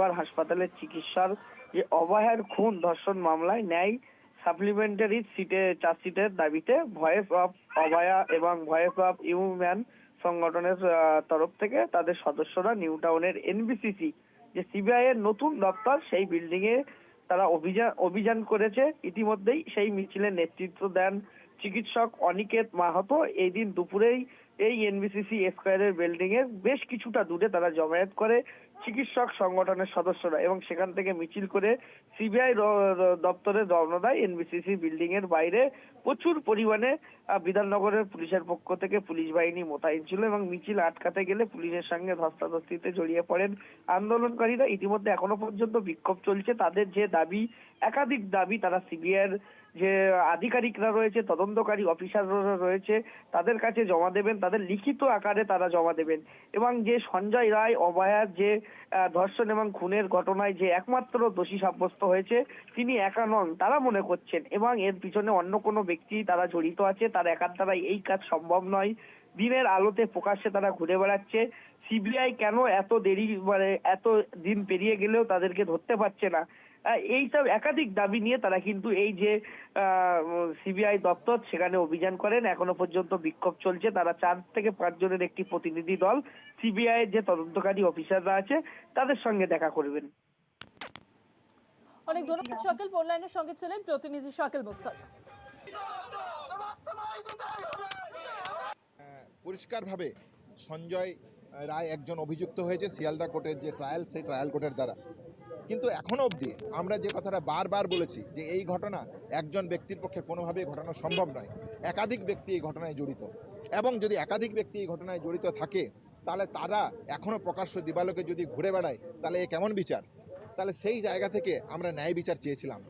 Super হাসপাতালের চিকিৎসার যে অভয়ার খুন ধর্ষণ মামলায় ন্যায় সাপ্লিমেন্টারি সিটে চার্জশিটের দাবিতে ভয়েস অফ অভয়া এবং ভয়েস অফ হিউম্যান সংগঠনের তরফ থেকে তাদের সদস্যরা নিউ টাউনের এনবিসিসি যে সিবিআই এর নতুন দপ্তর সেই বিল্ডিং এ তারা অভিযান করেছে। ইতিমধ্যেই সেই মিছিলের নেতৃত্ব দেন চিকিৎসক অনিকেত মাহাতো। এই দিন দুপুরেই এই এনবিসিসি স্কয়ারের বিল্ডিং এর বেশ কিছুটা দূরে তারা জমায়েত করে চিকিৎসক সংগঠনের সদস্যরা এবং সেখান থেকে মিছিল করে সিবিআই দপ্তরে রওনা দেয়। এনবিসিসি বিল্ডিং এর বাইরে প্রচুর পরিমাণে বিধাননগরের পুলিশের পক্ষ থেকে পুলিশ বাহিনী মোতায়েন ছিল এবং মিছিল আটকাতে গেলে পুলিশের সঙ্গে ধস্তাধস্তিতে জড়িয়ে পড়েন আন্দোলনকারীরা। ইতিমধ্যে এখনো পর্যন্ত বিক্ষোভ চলছে। তাদের যে দাবি, একাধিক দাবি, তারা সিবিআই এর যে আধিকারিকরা রয়েছে, তদন্তকারী অফিসাররা রয়েছে, তাদের কাছে জমা দেবেন, তাদের লিখিত আকারে তারা জমা দেবেন এবং যে সঞ্জয় রায় অভয়ার যে ধর্ষণ এবং খুনের ঘটনায় যে একমাত্র দোষী সাব্যস্ত হয়েছে তিনি একা নন তারা মনে করছেন এবং এর পিছনে অন্য কোনো ব্যক্তি তারা জড়িত আছে। তার একার দ্বারা এই কাজ সম্ভব নয়। দিনের আলোতে প্রকাশ্যে তারা ঘুরে বেড়াচ্ছে। সিবিআই কেন এত দেরি, মানে এত দিন পেরিয়ে গেলেও তাদেরকে ধরতে পারছে না, এইসব একাধিক দাবি নিয়ে তারা কিন্তু এই যে সিবিআই দপ্তর সেখানে অভিযান করেন। এখনো পর্যন্ত বিক্ষোভ চলছে। তারা 4 থেকে 5 জনের একটি প্রতিনিধি দল সিবিআই এর যে তদন্তকারী অফিসাররা আছে তাদের সঙ্গে দেখা করবেন। অনেক ধন্যবাদ শাকিল। ফোন লাইনের সঙ্গে ছিলেন প্রতিনিধি শাকিল মুস্তাক। পরিষ্কারভাবে সঞ্জয় রায় একজন অভিযুক্ত হয়েছে শিয়ালদা কোর্টের যে ট্রায়াল, সেই ট্রায়াল কোর্টের দ্বারা। কিন্তু এখনো অবধি আমরা যে কথাটা বারবার বলেছি যে এই ঘটনা একজন ব্যক্তির পক্ষে কোনোভাবেই ঘটানো সম্ভব নয়। একাধিক ব্যক্তি এই ঘটনায় জড়িত এবং যদি একাধিক ব্যক্তি এই ঘটনায় জড়িত থাকে তাহলে তারা এখনও প্রকাশ্য দিবালোকে যদি ঘুরে বেড়ায় তাহলে এ কেমন বিচার? তাহলে সেই জায়গা থেকে আমরা ন্যায় বিচার চেয়েছিলাম।